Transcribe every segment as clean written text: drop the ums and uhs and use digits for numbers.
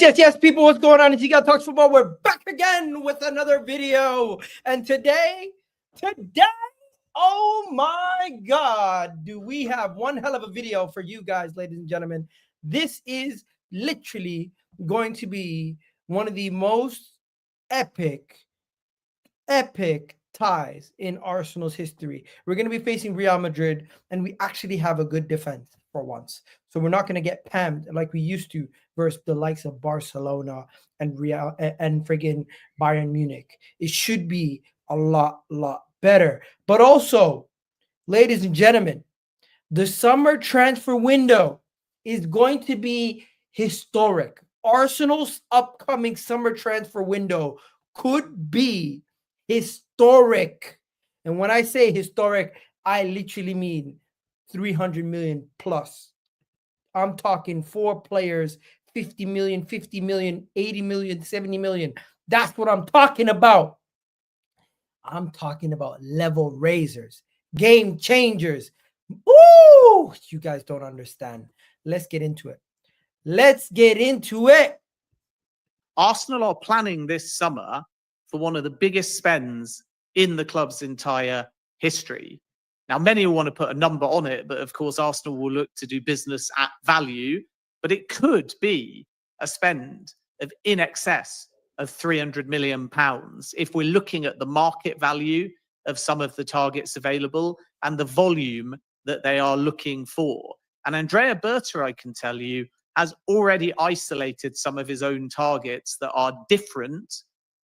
Yes, people, what's going on? It's Egal Talks Football. We're back again with another video. And today, oh my God, do we have one hell of a video for you guys, ladies and gentlemen. This is literally going to be one of the most epic ties in Arsenal's history. We're going to be facing Real Madrid, and we actually have a good defense for once. So we're not going to get pammed like we used to versus the likes of Barcelona and Real and friggin' Bayern Munich. It should be a lot better. But also, ladies and gentlemen, the summer transfer window is going to be historic. Arsenal's upcoming summer transfer window could be historic. And when I say historic, I literally mean 300 million plus. I'm talking 4 players, 50 million, 80 million, 70 million. That's what I'm talking about. I'm talking about level raisers, game changers. Ooh, you guys don't understand. Let's get into it. Arsenal are planning this summer for one of the biggest spends in the club's entire history. Now, many will want to put a number on it, but of course, Arsenal will look to do business at value. But it could be a spend of in excess of £300 million if we're looking at the market value of some of the targets available and the volume that they are looking for. And Andrea Berta, I can tell you, has already isolated some of his own targets that are different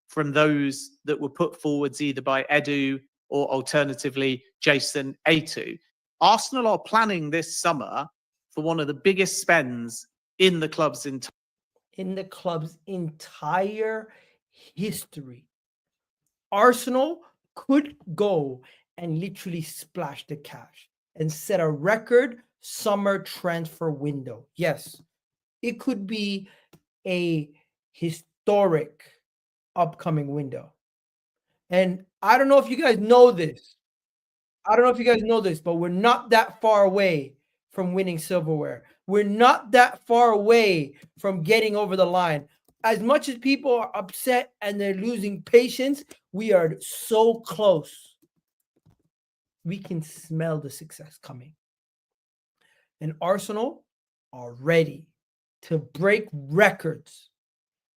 from those that were put forwards either by Edu or alternatively Jason Atu. Arsenal are planning this summer for one of the biggest spends in the club's entire history. Arsenal could go and literally splash the cash and set a record summer transfer window. Yes, it could be a historic upcoming window. And I don't know if you guys know this. But we're not that far away from winning silverware. We're not that far away from getting over the line. As much as people are upset and they're losing patience, we are so close. We can smell the success coming. And Arsenal are ready to break records.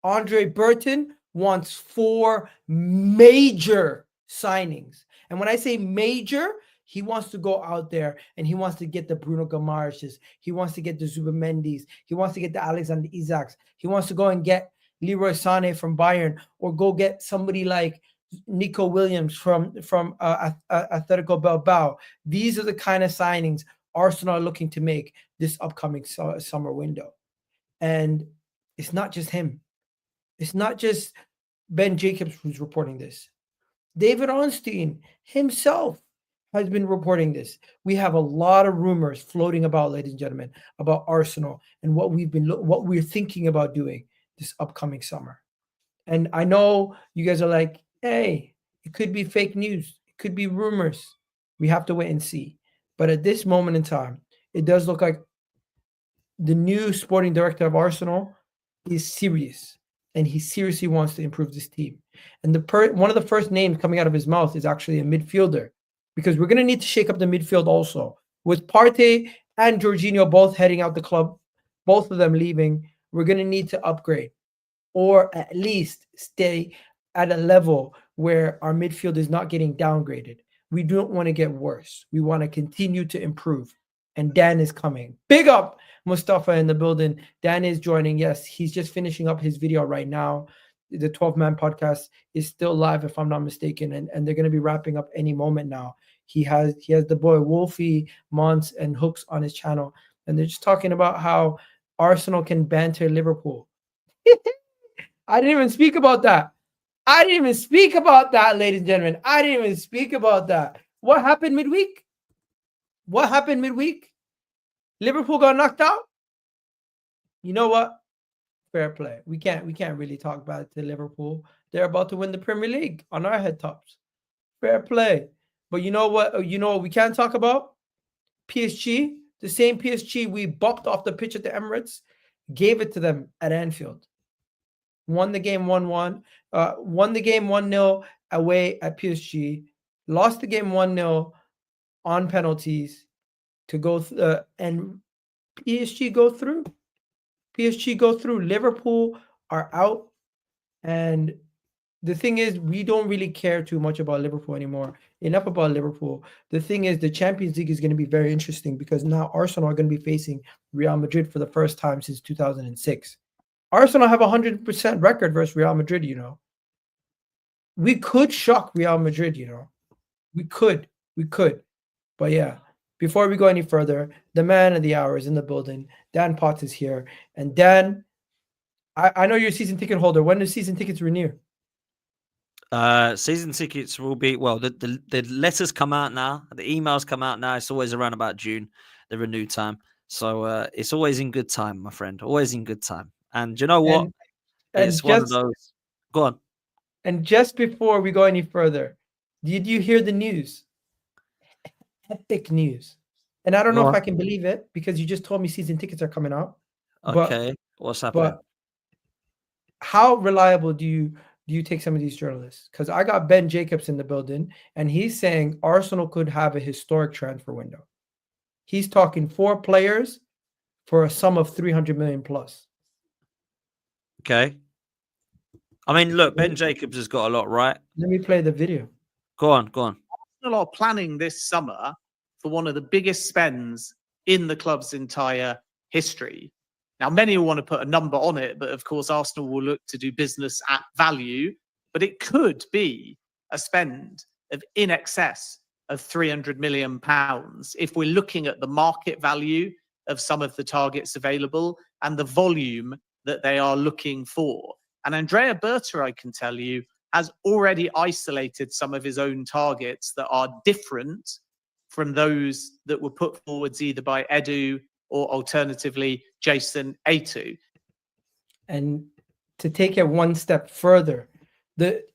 Andrea Berta wants 4 major signings. And when I say major, he wants to go out there and he wants to get the Bruno Guimaraes. He wants to get the Zubimendis. He wants to get the Alexander Isaks. He wants to go and get Leroy Sane from Bayern, or go get somebody like Nico Williams from Atletico Bilbao. These are the kind of signings Arsenal are looking to make this upcoming summer window. And it's not just him. It's not just Ben Jacobs who's reporting this. David Ornstein himself has been reporting this. We have a lot of rumors floating about, ladies and gentlemen, about Arsenal and what we're thinking about doing this upcoming summer. And I know you guys are like, hey, it could be fake news. It could be rumors. We have to wait and see. But at this moment in time, it does look like the new sporting director of Arsenal is serious. And he seriously wants to improve this team. And one of the first names coming out of his mouth is actually a midfielder, because we're going to need to shake up the midfield also. With Partey and Jorginho both heading out the club, both of them leaving, we're going to need to upgrade, or at least stay at a level where our midfield is not getting downgraded. We don't want to get worse. We want to continue to improve. And Dan is coming. Big up Mustafa in the building. Dan is joining. Yes, he's just finishing up his video right now. The 12-man podcast is still live, if I'm not mistaken, and they're going to be wrapping up any moment now. He has the boy Wolfie, Mons, and Hooks on his channel, and they're just talking about how Arsenal can banter Liverpool. I didn't even speak about that. Ladies and gentlemen. I didn't even speak about that. What happened midweek? Liverpool got knocked out? You know what? Fair play. We can't really talk about it to Liverpool. They're about to win the Premier League on our head tops. Fair play. But you know what? You know what we can't talk about? PSG. The same PSG we bopped off the pitch at the Emirates, gave it to them at Anfield. won the game 1-1, won the game 1-0 away at PSG, lost the game 1-0 on penalties to go and PSG go through. PSG go through. Liverpool are out. And the thing is, we don't really care too much about Liverpool anymore. Enough about Liverpool. The thing is, the Champions League is going to be very interesting because now Arsenal are going to be facing Real Madrid for the first time since 2006. Arsenal have a 100% record versus Real Madrid, you know. We could shock Real Madrid, you know. We could. But yeah, before we go any further, the man of the hour is in the building. Dan Potts is here. And Dan, I know you're a season ticket holder. When do season tickets renew? Season tickets will be, well, the letters come out now. The emails come out now. It's always around about June, the renew time. So it's always in good time, my friend. Always in good time. And you know what? It's one of those. Go on. And just before we go any further, did you hear the news? Epic news. And I don't know if I can believe it because you just told me season tickets are coming out. Okay. What's happening? But how reliable do you take some of these journalists? Because I got Ben Jacobs in the building, and he's saying Arsenal could have a historic transfer window. He's talking 4 players for a sum of 300 million plus. Okay. I mean, look, Ben Jacobs has got a lot, right? Let me play the video. Go on. Arsenal are planning this summer for one of the biggest spends in the club's entire history. Now, many will want to put a number on it, but of course, Arsenal will look to do business at value. But it could be a spend of in excess of £300 million if we're looking at the market value of some of the targets available and the volume that they are looking for. And Andrea Berta, I can tell you, has already isolated some of his own targets that are different from those that were put forwards either by Edu or alternatively Jason Atu. And to take it one step further,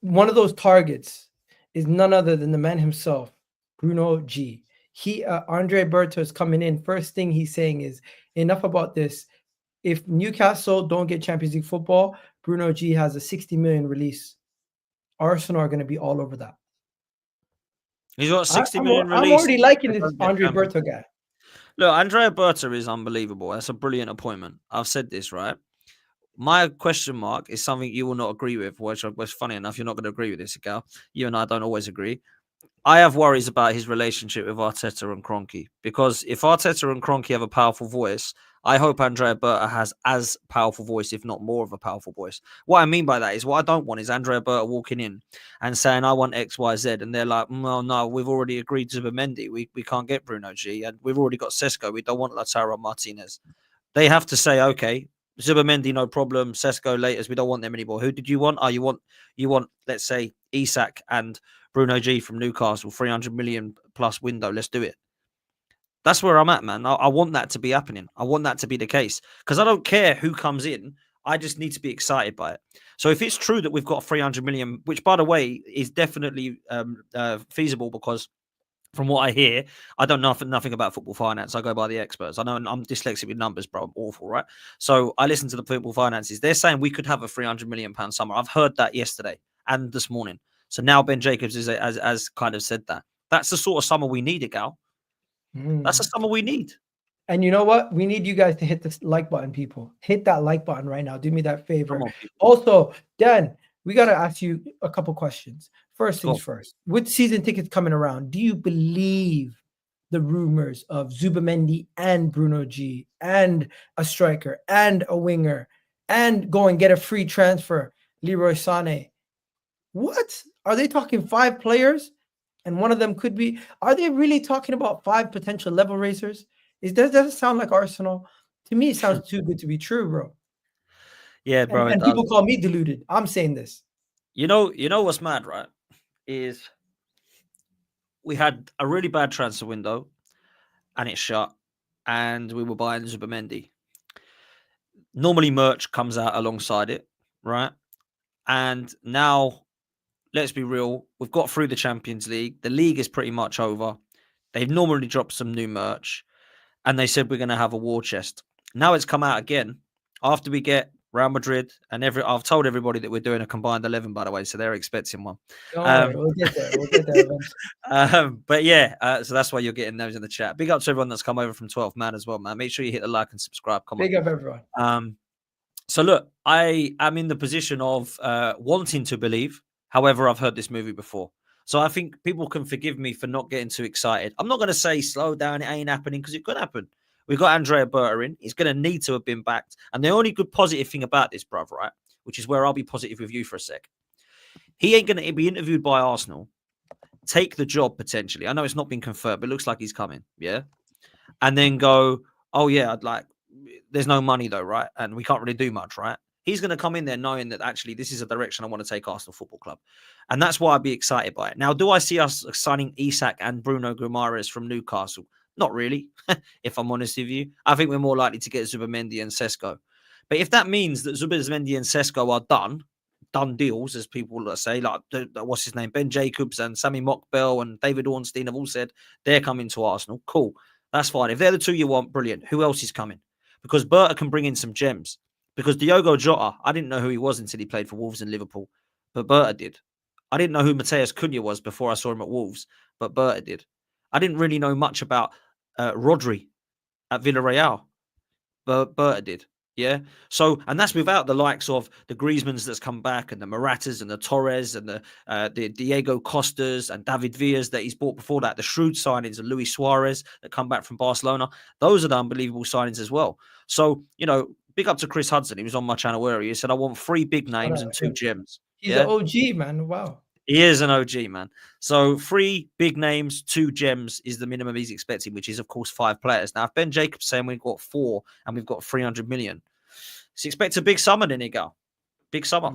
one of those targets is none other than the man himself, Bruno G. Andrea Berta is coming in. First thing he's saying is, enough about this. If Newcastle don't get Champions League football, Bruno G has a 60 million release. Arsenal are going to be all over that. He's got a 60 million release. I'm already liking this Andrea Berta guy. Look, Andrea Berta is unbelievable. That's a brilliant appointment. I've said this, right? My question mark is something you will not agree with, which funny enough, you're not going to agree with this, Egal. You and I don't always agree. I have worries about his relationship with Arteta and Kroenke, because if Arteta and Kroenke have a powerful voice, I hope Andrea Berta has as powerful voice, if not more of a powerful voice. What I mean by that is, what I don't want is Andrea Berta walking in and saying, I want X, Y, Z. And they're like, well, no, we've already agreed to Zubimendi. We can't get Bruno G. And we've already got Sesko. We don't want Lautaro Martinez. They have to say, okay, Zubimendi, no problem. Sesko, Laters, we don't want them anymore. Who did you want? Oh, you want, let's say, Isak and Bruno G from Newcastle, 300 million plus window. Let's do it. That's where I'm at, man. I want that to be happening. I want that to be the case because I don't care who comes in. I just need to be excited by it. So if it's true that we've got 300 million, which, by the way, is definitely feasible because from what I hear, I don't know nothing about football finance. I go by the experts. I know I'm dyslexic with numbers, bro. I'm awful, right? So I listen to the football finances. They're saying we could have a 300 million pound summer. I've heard that yesterday and this morning. So now Ben Jacobs has kind of said that. That's the sort of summer we need, Egal. That's the summer we need. And you know what? We need you guys to hit the like button, people. Hit that like button right now. Do me that favor. On, also, Dan, we got to ask you a couple questions. First things first. With season tickets coming around, do you believe the rumors of Zubimendi and Bruno G and a striker and a winger and go and get a free transfer, Leroy Sane? What? Are they talking 5 players? And one of them could be, are they really talking about 5 potential level racers? Does that sound like Arsenal? To me, it sounds too good to be true, bro. Yeah, bro. And people call me deluded. I'm saying this. You know what's mad, right? Is we had a really bad transfer window and it shut and we were buying Zubimendi. Normally merch comes out alongside it, right? And now, let's be real, we've got through the Champions League. The league is pretty much over. They've normally dropped some new merch and they said we're going to have a war chest. Now it's come out again after we get Real Madrid, and I've told everybody that we're doing a combined 11, by the way, so they're expecting one. Don't worry, we'll get there. We'll get there eventually. But yeah, so that's why you're getting those in the chat. Big up to everyone that's come over from 12 man as well, man. Make sure you hit the like and subscribe. Come on. Big up everyone. So look, I am in the position of wanting to believe. However, I've heard this movie before. So I think people can forgive me for not getting too excited. I'm not going to say slow down, it ain't happening, because it could happen. We've got Andrea Berta in. He's going to need to have been backed. And the only good positive thing about this, bruv, right, which is where I'll be positive with you for a sec. He ain't going to be interviewed by Arsenal, take the job potentially. I know it's not been confirmed, but it looks like he's coming, yeah? And then go, oh, yeah, there's no money though, right? And we can't really do much, right? He's going to come in there knowing that actually this is a direction I want to take Arsenal Football Club. And that's why I'd be excited by it. Now, do I see us signing Isak and Bruno Guimaraes from Newcastle? Not really, if I'm honest with you. I think we're more likely to get Zubimendi and Sesko. But if that means that Zubimendi and Sesko are done deals, as people say, like, what's his name? Ben Jacobs and Sammy Mockbell and David Ornstein have all said they're coming to Arsenal. Cool. That's fine. If they're the two you want, brilliant. Who else is coming? Because Berta can bring in some gems. Because Diogo Jota, I didn't know who he was until he played for Wolves and Liverpool. But Berta did. I didn't know who Mateus Cunha was before I saw him at Wolves. But Berta did. I didn't really know much about Rodri at Villarreal. But Berta did. Yeah. So, and that's without the likes of the Griezmanns that's come back and the Moratas and the Torres and the Diego Costas and David Villas that he's bought before that, the shrewd signings of Luis Suarez that come back from Barcelona. Those are the unbelievable signings as well. So, big up to Chris Hudson. He was on my channel earlier. He said, I want 3 big names and 2 gems. He's an OG, man. Wow. He is an OG, man. So 3 big names, 2 gems is the minimum he's expecting, which is, of course, 5 players. Now, if Ben Jacobs saying we've got 4 and we've got 300 million, so expect a big summer, then, Egal. Big summer.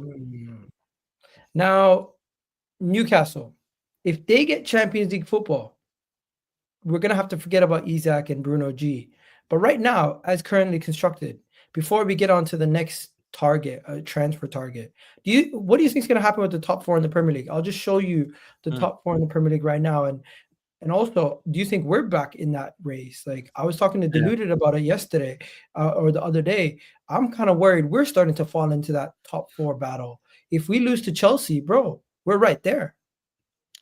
Now, Newcastle, if they get Champions League football, we're going to have to forget about Isak and Bruno G. But right now, as currently constructed, before we get on to the next target, transfer target, what do you think is going to happen with the top 4 in the Premier League? I'll just show you the top 4 in the Premier League right now. And also, do you think we're back in that race? Like, I was talking to Deluded about it yesterday or the other day. I'm kind of worried we're starting to fall into that top 4 battle. If we lose to Chelsea, bro, we're right there.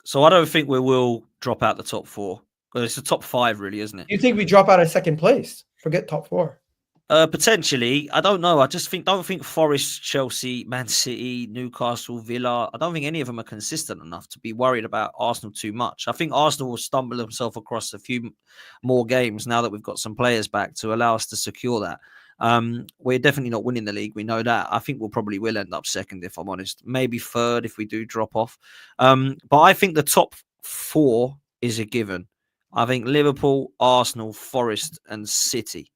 So I don't think we will drop out the top 4. Well, it's the top 5, really, isn't it? You think we drop out of second place? Forget top 4. Potentially. I don't know. I just don't think Forest, Chelsea, Man City, Newcastle, Villa, I don't think any of them are consistent enough to be worried about Arsenal too much. I think Arsenal will stumble themselves across a few more games now that we've got some players back to allow us to secure that. We're definitely not winning the league. We know that. I think we'll probably will end up second, if I'm honest. Maybe third if we do drop off. But I think the top 4 is a given. I think Liverpool, Arsenal, Forest and City,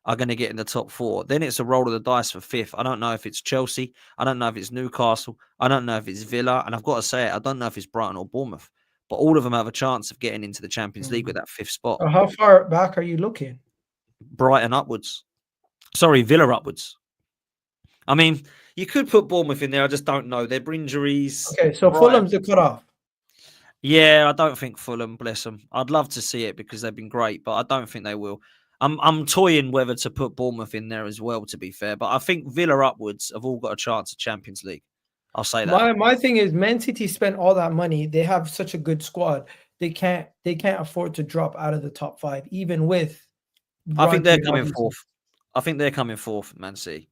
are going to get in the top 4. Then it's a roll of the dice for 5th. I don't know if it's Chelsea. I don't know if it's Newcastle. I don't know if it's Villa. And I've got to say it, I don't know if it's Brighton or Bournemouth. But all of them have a chance of getting into the Champions League with that 5th spot. How far back are you looking? Brighton upwards. Sorry, Villa upwards. I mean, you could put Bournemouth in there. I just don't know. Their injuries. Okay, so Brighton. Fulham's the cutoff. Yeah, I don't think Fulham, bless them. I'd love to see it because they've been great, but I don't think they will. I'm toying whether to put Bournemouth in there as well, to be fair. But I think Villa upwards have all got a chance at Champions League. I'll say that. My thing is, Man City spent all that money. They have such a good squad. They can't afford to drop out of the top 5, even with. I think they're coming 4th. I think they're coming 4th, Man City.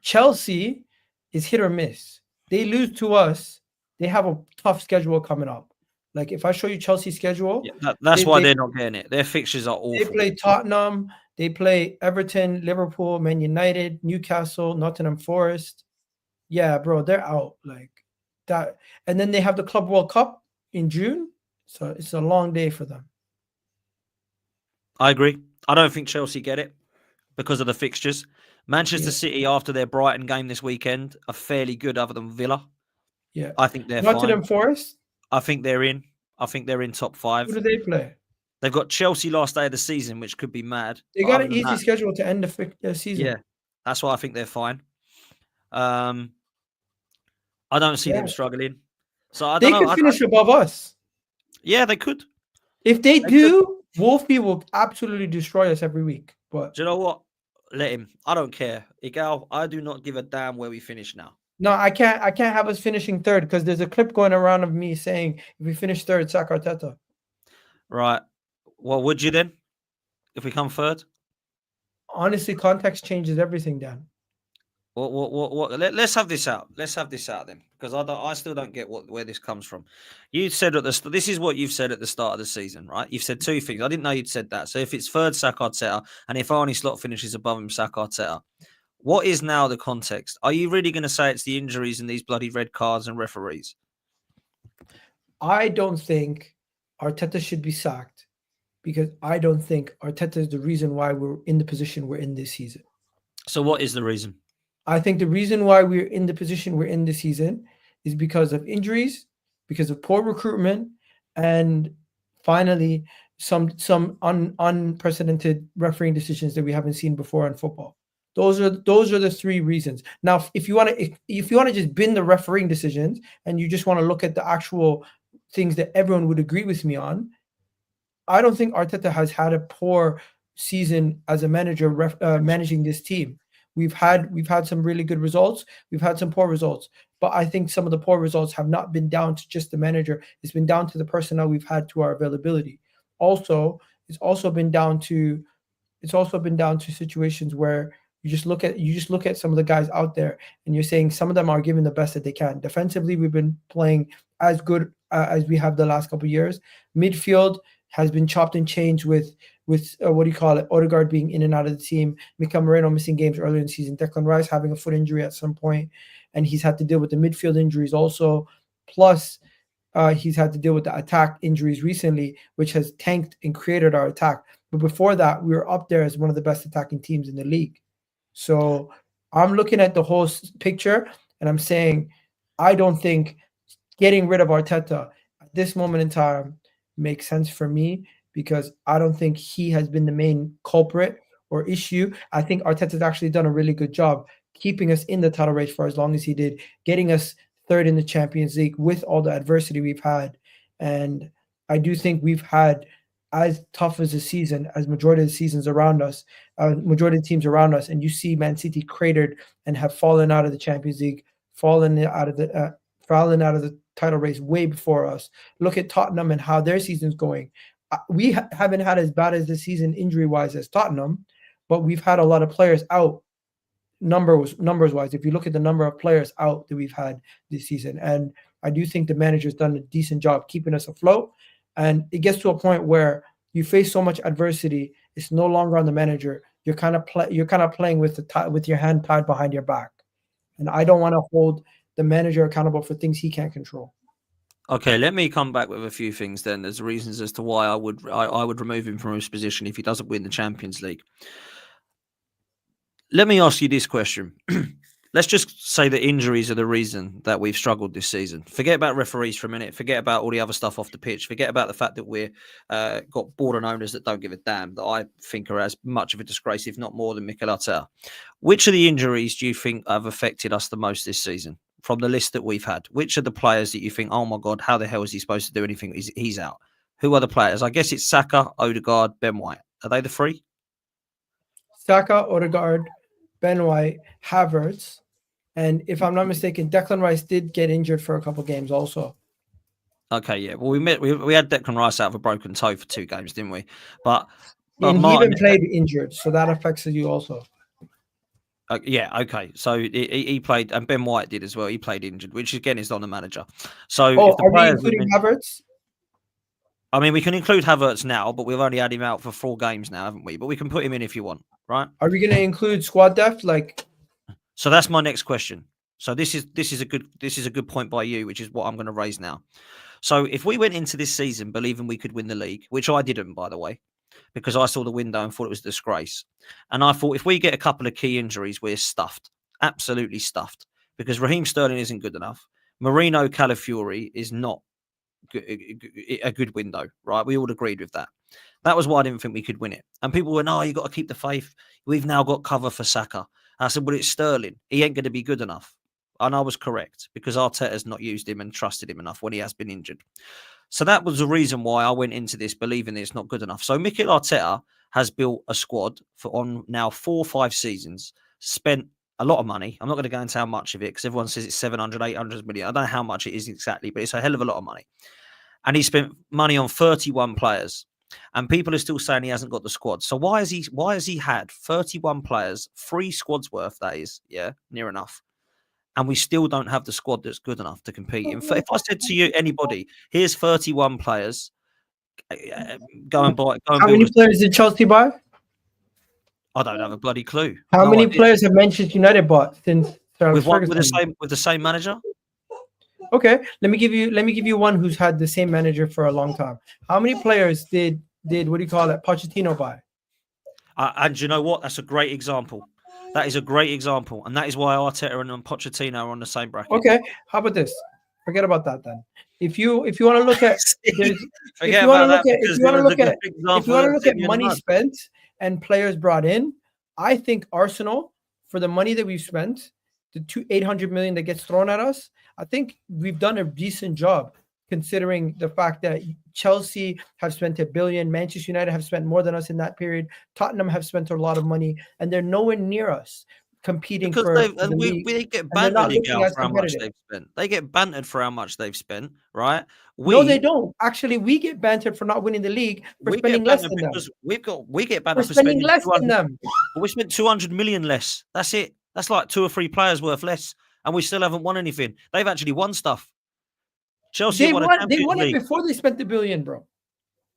Chelsea is hit or miss. They lose to us. They have a tough schedule coming up. Like, if I show you Chelsea's schedule, that's why they're not getting it. Their fixtures are awful. They play Tottenham, they play Everton, Liverpool, Man United, Newcastle, Nottingham Forest. Yeah, bro, they're out like that. And then they have the Club World Cup in June, so it's a long day for them. I agree. I don't think Chelsea get it because of the fixtures. Manchester City, after their Brighton game this weekend, are fairly good other than Villa. Yeah, I think they're Nottingham fine. Forest. I think they're in. I think they're in top 5. Who do they play? They've got Chelsea last day of the season, which could be mad. They got an easy schedule to end the season. Yeah, that's why I think they're fine. I don't see them struggling. So I don't know. They could finish above us. Yeah, they could. If they do, Wolfie will absolutely destroy us every week. But do you know what? let him. I don't care. Egal, I do not give a damn where we finish now. No, I can't have us finishing third because there's a clip going around of me saying if we finish third, sack Arteta. Right. Well, would you then? If we come third? Honestly, context changes everything, Dan. What? Let's have this out. Let's have this out then, because I still don't get where this comes from. You said this is what you've said at the start of the season, right? You've said two things. I didn't know you'd said that. So if it's third, sack Arteta, and if Arnie Slot finishes above him, sack Arteta. What is now the context? Are you really going to say it's the injuries and these bloody red cards and referees? I don't think Arteta should be sacked because I don't think Arteta is the reason why we're in the position we're in this season. So what is the reason? I think the reason why we're in the position we're in this season is because of injuries, because of poor recruitment, and finally some unprecedented refereeing decisions that we haven't seen before in football. Those are the three reasons. Now, if you want to just bin the refereeing decisions and you just want to look at the actual things that everyone would agree with me on, I don't think Arteta has had a poor season as a manager managing this team. We've had some really good results. We've had some poor results, but I think some of the poor results have not been down to just the manager. It's been down to the personnel we've had, to our availability. Also, it's also been down to situations where you just look at some of the guys out there and you're saying some of them are giving the best that they can. Defensively, we've been playing as good as we have the last couple of years. Midfield has been chopped and changed with Odegaard being in and out of the team, Mika Moreno missing games earlier in the season, Declan Rice having a foot injury at some point, and he's had to deal with the midfield injuries also. Plus, he's had to deal with the attack injuries recently, which has tanked and created our attack. But before that, we were up there as one of the best attacking teams in the league. So I'm looking at the whole picture, and I'm saying I don't think getting rid of Arteta at this moment in time makes sense for me, because I don't think he has been the main culprit or issue. I think Arteta's actually done a really good job keeping us in the title race for as long as he did, getting us third in the Champions League with all the adversity we've had. And I do think we've had as tough as a season as majority of the seasons around us, majority of the teams around us. And you see Man City cratered and have fallen out of the Champions League, fallen out of the title race way before us. Look at Tottenham and how their season's going. We haven't had as bad as the season injury-wise as Tottenham, but we've had a lot of players out numbers-wise. If you look at the number of players out that we've had this season, and I do think the manager's done a decent job keeping us afloat. And it gets to a point where you face so much adversity, it's no longer on the manager. You're kind of playing with your hand tied behind your back, and I don't want to hold the manager accountable for things he can't control. Okay, let me come back with a few things then. There's reasons as to why I would remove him from his position if he doesn't win the Champions League. Let me ask you this question. Let's just say that injuries are the reason that we've struggled this season. Forget about referees for a minute. Forget about all the other stuff off the pitch. Forget about the fact that we're got board owners that don't give a damn, that I think are as much of a disgrace, if not more, than Mikel Arteta. Which of the injuries do you think have affected us the most this season? From the list that we've had, which are the players that you think, oh my God, how the hell is he supposed to do anything? He's out. Who are the players? I guess it's Saka, Odegaard, Ben White. Are they the three? Saka, Odegaard, Ben White, Havertz, and if I'm not mistaken, Declan Rice did get injured for a couple games also. Okay, yeah. Well, we had Declan Rice out of a broken toe for 2 games, didn't we? But and he Martin, even played injured, so that affects you also. Yeah, okay. So he played, and Ben White did as well. He played injured, which again is on the manager. So, are we including Havertz? I mean, we can include Havertz now, but we've only had him out for 4 games now, haven't we? But we can put him in if you want, right? Are we going to include squad depth? So that's my next question. So this is a good point by you, which is what I'm going to raise now. So if we went into this season believing we could win the league, which I didn't, by the way, because I saw the window and thought it was a disgrace. And I thought if we get a couple of key injuries, we're stuffed, absolutely stuffed, because Raheem Sterling isn't good enough. Marino Calafiori is not a good window, right? We all agreed with that. That was why I didn't think we could win it. And people were, no, you got to keep the faith. We've now got cover for Saka. I said, well, it's Sterling. He ain't going to be good enough. And I was correct, because Arteta's not used him and trusted him enough when he has been injured. So that was the reason why I went into this believing it's not good enough. So Mikel Arteta has built a squad for on now 4 or 5 seasons, spent a lot of money. I'm not going to go into how much of it because everyone says it's 700, 800 million. I don't know how much it is exactly, but it's a hell of a lot of money. And he spent money on 31 players. And people are still saying he hasn't got the squad. So why has he had 31 players, 3 squads worth, that is, yeah, near enough. And we still don't have the squad that's good enough to compete. If I said to you, anybody, here's 31 players, go and buy. How many players did Chelsea buy? I don't have a bloody clue. How many players have Manchester United bought since with the same manager? Okay, let me give you one who's had the same manager for a long time. How many players did what do you call it, Pochettino buy? And you know what? That's a great example. That is a great example, and that is why Arteta and Pochettino are on the same bracket. Okay, how about this? Forget about that then. If you want to look at money spent and players brought in, I think Arsenal, for the money that we've spent, the 800 million that gets thrown at us, I think we've done a decent job considering the fact that Chelsea have spent $1 billion, Manchester United have spent more than us in that period, Tottenham have spent a lot of money, and they're nowhere near us competing because we get bantered for how much they've spent. They get bantered for how much they've spent, right? No, they don't. Actually, we get bantered for not winning the league for spending less than them. We get bantered for spending less than them. We spent 200 million less. That's it. That's like 2 or 3 players worth less, and we still haven't won anything. They've actually won stuff. Chelsea they won it before they spent the billion, bro.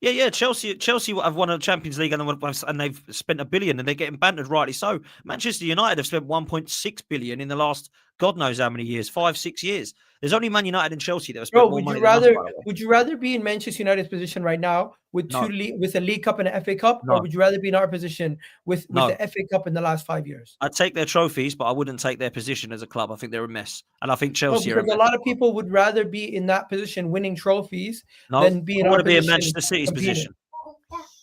Yeah. Chelsea have won a Champions League and they've spent $1 billion and they're getting bantered, rightly so. Manchester United have spent 1.6 billion in the last God knows how many years, 5-6 years. There's only Man United and Chelsea that have spent more money. Would you rather be in Manchester United's position right now with with a League Cup and an FA Cup, or would you rather be in our position with the FA Cup in the last 5 years? I'd take their trophies, but I wouldn't take their position as a club. I think they're a mess, and I think Chelsea are a mess. A lot of people would rather be in that position, winning trophies, than be in. I want to be in Manchester City's position.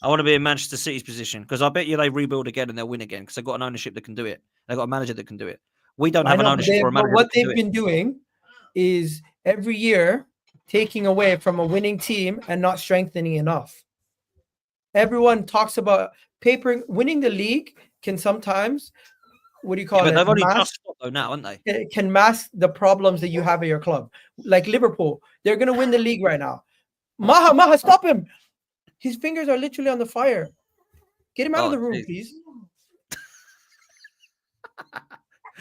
I want to be in Manchester City's position because I bet you they rebuild again and they'll win again because they've got an ownership that can do it. They've got a manager that can do it. We don't have an ownership for a manager. What they've been doing is every year taking away from a winning team and not strengthening enough. Everyone talks about winning the league can sometimes, what do you call it? But they've only just stopped though now, haven't they? It can mask the problems that you have at your club. Like Liverpool, they're going to win the league right now. Maha, stop him. His fingers are literally on the fire. Get him out of the room, please.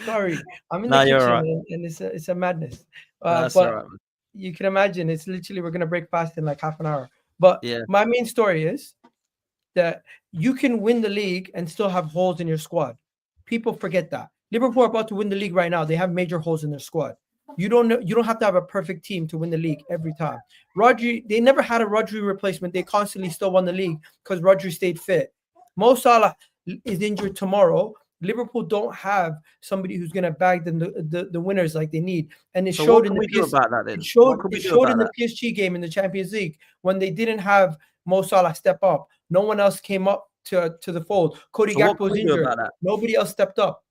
Sorry, I'm in the kitchen and it's a madness. But right, you can imagine it's literally we're gonna break fast in like half an hour. But my main story is that you can win the league and still have holes in your squad. People forget that. Liverpool are about to win the league right now. They have major holes in their squad. You don't have to have a perfect team to win the league every time. Rodri, they never had a Rodri replacement. They constantly still won the league because Rodri stayed fit. Mo Salah is injured tomorrow. Liverpool don't have somebody who's going to bag them the winners like they need. And it showed in the PSG game in the Champions League when they didn't have Mo Salah step up. No one else came up to the fold. Cody Gakpo was injured. Nobody else stepped up.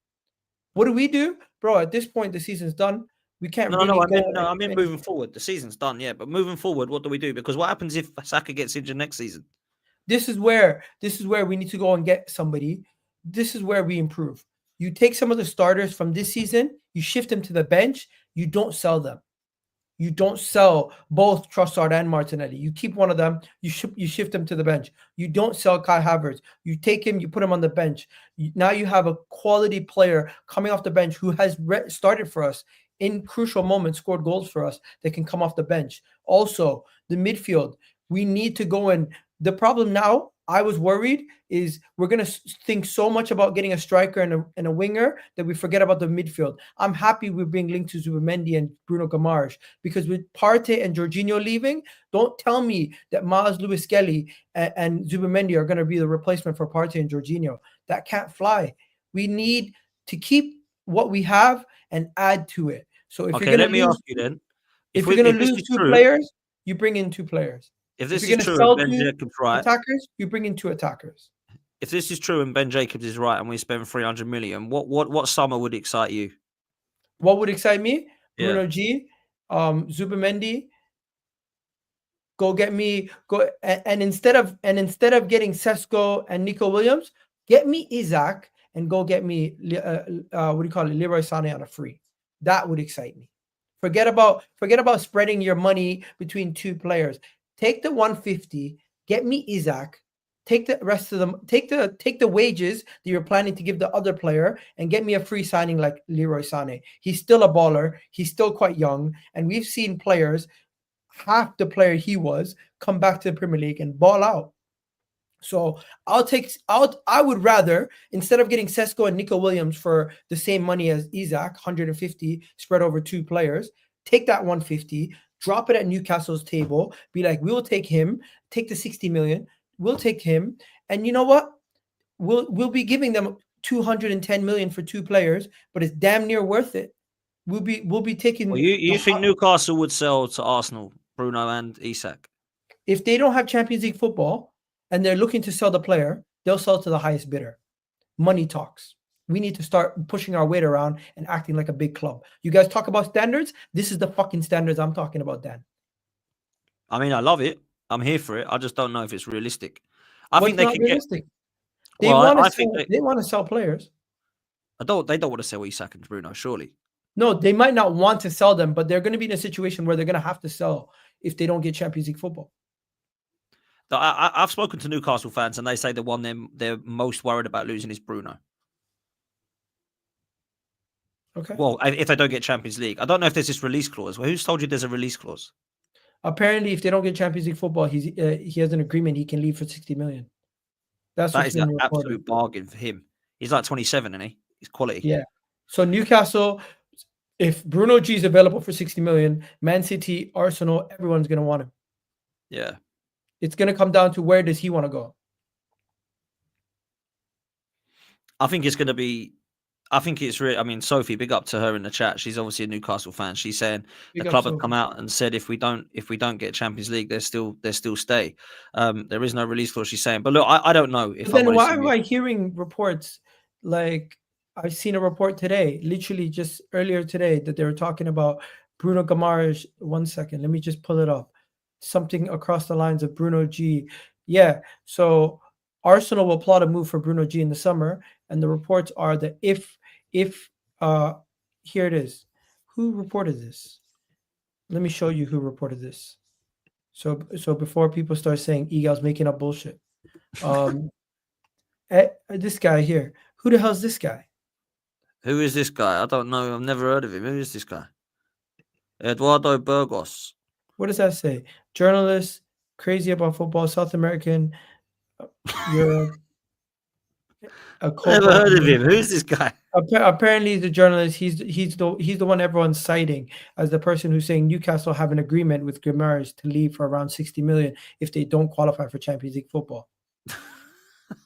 What do we do? Bro, at this point, the season's done. We can't I mean moving forward. The season's done, yeah. But moving forward, what do we do? Because what happens if Saka gets injured next season? This is where we need to go and get somebody. This is where we improve. You take some of the starters from this season, you shift them to the bench, you don't sell them. You don't sell both Trossard and Martinelli. You keep one of them, you shift them to the bench. You don't sell Kai Havertz. You take him, you put him on the bench. Now you have a quality player coming off the bench who has started for us in crucial moments, scored goals for us that can come off the bench. Also, the midfield, we need to go in. The problem now, I was worried, is we're going to think so much about getting a striker and a winger that we forget about the midfield. I'm happy we're being linked to Zubimendi and Bruno Guimaraes because with Partey and Jorginho leaving, don't tell me that Miles Lewis-Skelly and Zubimendi are going to be the replacement for Partey and Jorginho. That can't fly. We need to keep what we have and add to it. So if you're going to ask you then, if you're going to lose two players, you bring in 2 players. If this is true, Ben Jacobs right, attackers, you bring in 2 attackers. If this is true and Ben Jacobs is right, and we spend 300 million, what summer would excite you? What would excite me? Bruno G, Zubimendi, Go get me and instead of getting Sesko and Nico Williams, get me Isak and go get me what do you call it, Leroy Sane on a free. That would excite me. Forget about spreading your money between two players. Take the 150, get me Isak. Take the rest of them. Take the wages that you're planning to give the other player, and get me a free signing like Leroy Sane. He's still a baller. He's still quite young, and we've seen players, half the player he was, come back to the Premier League and ball out. So I would rather, instead of getting Sesko and Nico Williams for the same money as Isak, 150 spread over two players, take that 150, drop it at Newcastle's table, be like, we will take him, take the 60 million. We'll take him, and you know what? We'll be giving them 210 million for two players, but it's damn near worth it. We'll be taking. Well, you think Newcastle would sell to Arsenal, Bruno and Isak? If they don't have Champions League football and they're looking to sell the player, they'll sell to the highest bidder. Money talks. We need to start pushing our weight around and acting like a big club. You guys talk about standards. This is the fucking standards I'm talking about, Dan. I mean, I love it. I'm here for it. I just don't know if it's realistic. I think they can realistic? They want to sell players. They don't want to sell Isak and Bruno, surely. No, they might not want to sell them, but they're going to be in a situation where they're going to have to sell if they don't get Champions League football. I've spoken to Newcastle fans, and they say the one they're most worried about losing is Bruno. Okay. Well, if they don't get Champions League, I don't know if there's this release clause. Well, who's told you there's a release clause? Apparently, if they don't get Champions League football, he has an agreement he can leave for 60 million. That is an absolute bargain for him. He's like 27, isn't he? He's quality. Yeah. So Newcastle, if Bruno G is available for 60 million, Man City, Arsenal, everyone's going to want him. Yeah. It's going to come down to where does he want to go? I think it's going to be. I think it's really. I mean, Sophie, big up to her in the chat. She's obviously a Newcastle fan. She's saying the club have come out and said if we don't get Champions League, they still stay. There is no release clause. She's saying, but look, I don't know if. Then why am I hearing reports like I've seen a report today, literally just earlier today, that they were talking about Bruno Guimaraes. 1 second, let me just pull it up. Something across the lines of Bruno G. Yeah, so Arsenal will plot a move for Bruno G in the summer, and the reports are that if here it is. Who reported this? Let me show you who reported this. So before people start saying Egal's making up bullshit. This guy here. Who the hell is this guy? Who is this guy? I don't know. I've never heard of him. Who is this guy? Eduardo Burgos. What does that say? Journalist, crazy about football, South American, Europe. Never heard of him. Who's this guy? Apparently, the journalist. He's the one everyone's citing as the person who's saying Newcastle have an agreement with Guimarães to leave for around 60 million if they don't qualify for Champions League football.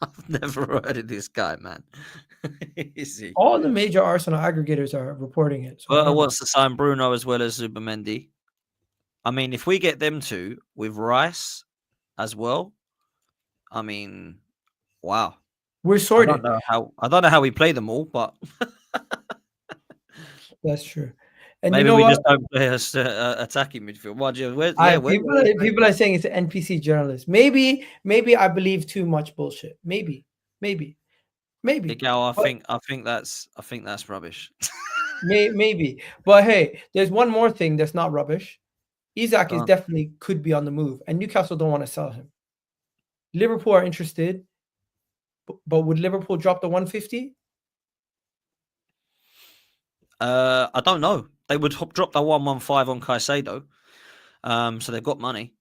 I've never heard of this guy, man. Is he? All the major Arsenal aggregators are reporting it. So Berta wants to sign Bruno as well as Zubimendi. I mean, if we get them two with Rice as well, I mean, wow. We're sorted. I don't know how we play them all, but that's true. And maybe you know we what? just don't play us attacking midfield. People are saying it's an NPC journalist. Maybe I believe too much bullshit. Maybe. Miguel, I think that's rubbish. maybe, but hey, there's one more thing that's not rubbish. Isak is definitely could be on the move, and Newcastle don't want to sell him. Liverpool are interested. But would Liverpool drop the 150? I don't know. They would drop the 115 on Caicedo. So they've got money.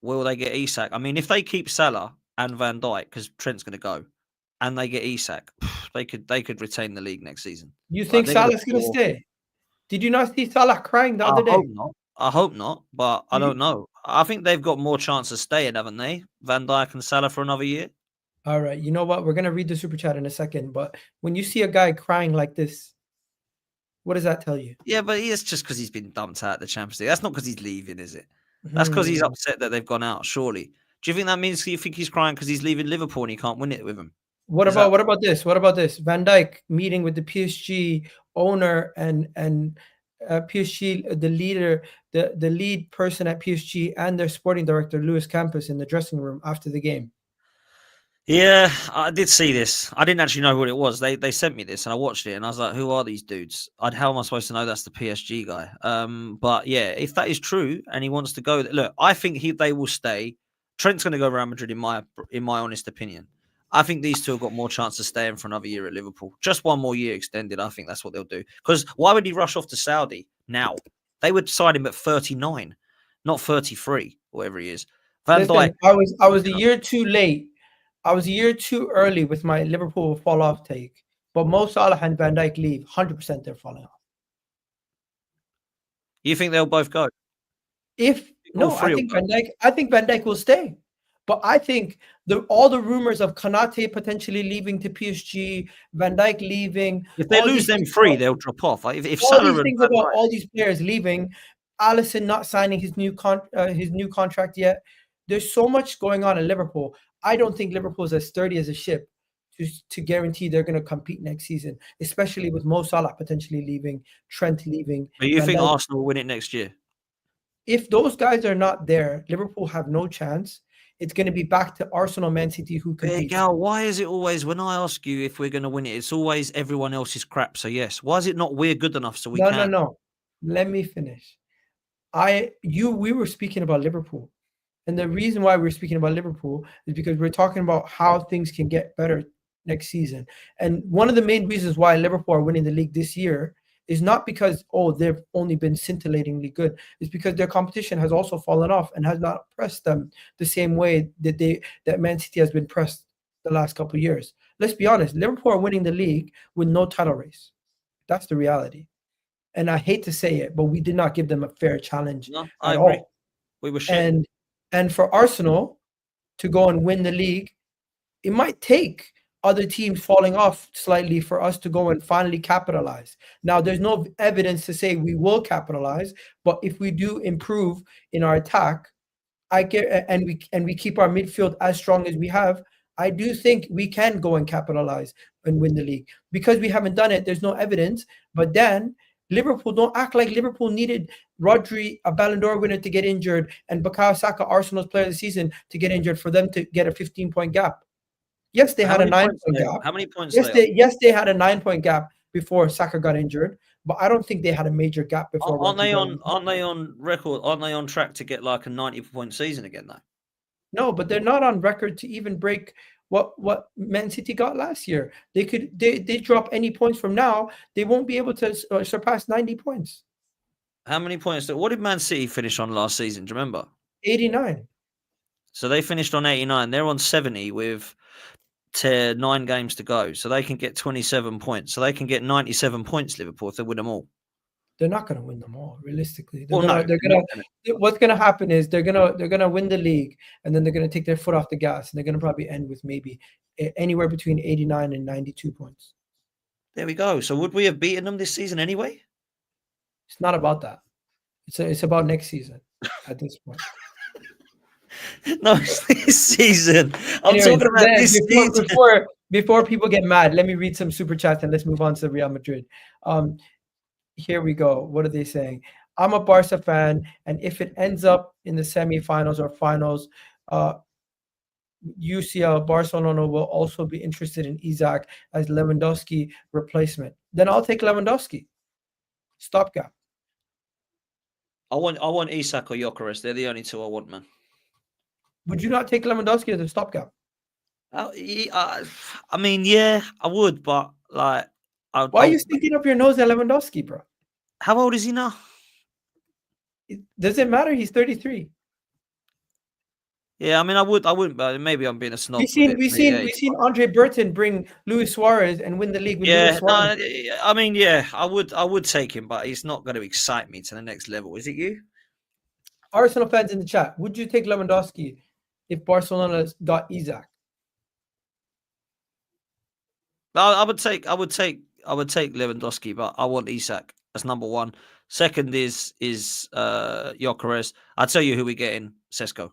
Will they get Isak? I mean, if they keep Salah and Van Dijk, because Trent's going to go, and they get Isak, they could retain the league next season. You think Salah's going to stay? Did you not see Salah crying the other day? I hope not, but I don't know. I think they've got more chance of staying, haven't they? Van Dijk and Salah for another year. All right. You know what? We're going to read the super chat in a second. But when you see a guy crying like this, what does that tell you? Yeah, but it's just because he's been dumped out of the Champions League. That's not because he's leaving, is it? That's because he's upset that they've gone out, surely. Do you think that means you think he's crying because he's leaving Liverpool and he can't win it with them? What about this? Van Dijk meeting with the PSG owner and PSG, the lead person at PSG, and their sporting director Luis Campos in the dressing room after the game. Yeah, I did see this. I didn't actually know what it was. They sent me this and I watched it and I was like, who are these dudes? How am I supposed to know that's the PSG guy? But yeah, if that is true and he wants to go, look, I think they will stay. Trent's going to go Real Madrid in my honest opinion. I think these two have got more chance of staying for another year at Liverpool. Just one more year extended. I think that's what they'll do. Because why would he rush off to Saudi now? They would sign him at 39, not 33, whatever he is. Van Dijk. I was a year too late. I was a year too early with my Liverpool fall off take, but Mo Salah and Van Dijk leave. 100% they're falling off. You think they'll both go? I think Van Dijk will stay. But I think all the rumors of Konate potentially leaving to PSG, Van Dijk leaving. If they lose them three, they'll drop off. If all these things about all these players leaving, Alisson not signing his new contract yet. There's so much going on in Liverpool. I don't think Liverpool is as sturdy as a ship to guarantee they're going to compete next season, especially with Mo Salah potentially leaving, Trent leaving. But you think Arsenal will win it next year? If those guys are not there, Liverpool have no chance. It's going to be back to Arsenal, Man City, who compete. Gal, why is it always when I ask you if we're going to win it, it's always everyone else's crap? So yes, why is it not we're good enough so we can? No. Let me finish. We were speaking about Liverpool. And the reason why we're speaking about Liverpool is because we're talking about how things can get better next season. And one of the main reasons why Liverpool are winning the league this year is not because, they've only been scintillatingly good. It's because their competition has also fallen off and has not pressed them the same way that Man City has been pressed the last couple of years. Let's be honest, Liverpool are winning the league with no title race. That's the reality. And I hate to say it, but we did not give them a fair challenge at all. We were shit. And for Arsenal to go and win the league, it might take other teams falling off slightly for us to go and finally capitalize. Now, there's no evidence to say we will capitalize, but if we do improve in our attack, and we keep our midfield as strong as we have, I do think we can go and capitalize and win the league. Because we haven't done it, there's no evidence. But then Liverpool, don't act like Liverpool needed Rodri, a Ballon d'Or winner, to get injured, and Bukayo Saka, Arsenal's player of the season, to get injured for them to get a 15-point gap. Yes, they had a 9-point gap. How many points? Yes, they had a 9-point gap before Saka got injured, but I don't think they had a major gap before. Aren't they on record? Aren't they on track to get like a 90-point season again though? No, but they're not on record to even break what Man City got last year. They drop any points from now, they won't be able to surpass 90 points. How many points? What did Man City finish on last season? Do you remember? 89. So they finished on 89. They're on 70 with 9 games to go. So they can get 27 points. So they can get 97 points, Liverpool, if they win them all. They're not going to win them all, realistically. What's going to happen is they're going to win the league, and then they're going to take their foot off the gas, and they're going to probably end with maybe anywhere between 89 and 92 points. There we go. So would we have beaten them this season anyway? It's not about that. It's about next season at this point. No, it's this season. I'm talking about this season. Before people get mad, let me read some super chats and let's move on to Real Madrid. Here we go. What are they saying? I'm a Barca fan, and if it ends up in the semifinals or finals, UCL Barcelona will also be interested in Isak as Lewandowski replacement. Then I'll take Lewandowski. Stopgap. I want Isak or Gyökeres. They're the only two I want, man. Would you not take Lewandowski as a stopgap? I mean, yeah, I would, but like, why are you sticking up your nose at Lewandowski, bro? How old is he now? Does it matter? He's 33. Yeah, I mean, I wouldn't, but maybe I'm being a snob. We've seen Andrea Berta bring Luis Suarez and win the league with Luis Suarez. I mean, yeah, I would take him, but he's not going to excite me to the next level. Is it you? Arsenal fans in the chat, would you take Lewandowski if Barcelona got Isak? I would take Lewandowski, but I want Isak. That's number one. Second is Gyökeres. I'll tell you who we're getting. Sesko.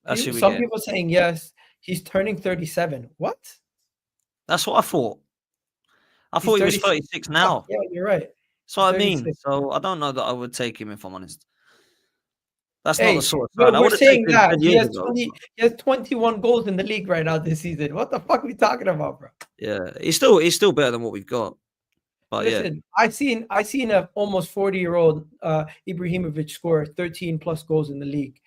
That's who we're Some getting. people saying yes. He's turning 37. What? That's what I thought. I thought he was 36 now. Yeah, you're right. So I mean, 36. so I don't know that I would take him if I'm honest. That's not Hey, the sort of but side. I we're would have saying taken him that 10 he years has ago. 20, he has 21 goals in the league right now this season. What the fuck are we talking about, bro? Yeah, he's still better than what we've got. But Listen, I seen a almost 40-year-old Ibrahimovic score 13 plus goals in the league.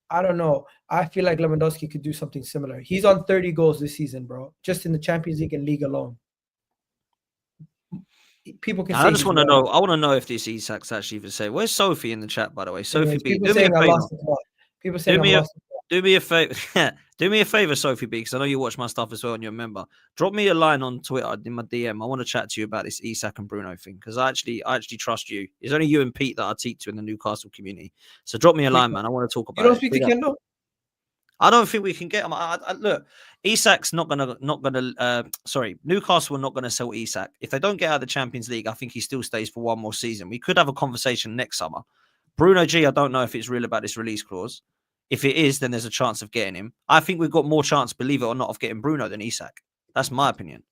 I don't know. I feel like Lewandowski could do something similar. He's on 30 goals this season, bro, just in the Champions League and league alone. People can yeah. say I just he's want to wrong. know. I want to know if this Isak's actually even say. Where's Sophie in the chat, by the way? Sophie Anyways, B, people do me a saying I favor. lost the plot. People saying Do I'm me a lost the plot. do me a favor. Do me a favor, Sophie B, because I know you watch my stuff as well and you're a member. Drop me a line on Twitter in my DM. I want to chat to you about this Isak and Bruno thing because I actually trust you. It's only you and Pete that I teach to in the Newcastle community. So drop me a line, man. I want to talk about You don't it. speak to Kendall? I don't think we can get him. Look, Isak's not gonna. Sorry, Newcastle are not gonna sell Isak if they don't get out of the Champions League. I think he still stays for one more season. We could have a conversation next summer. Bruno G, I don't know if it's real about this release clause. If it is, then there's a chance of getting him. I think we've got more chance, believe it or not, of getting Bruno than Isak. That's my opinion.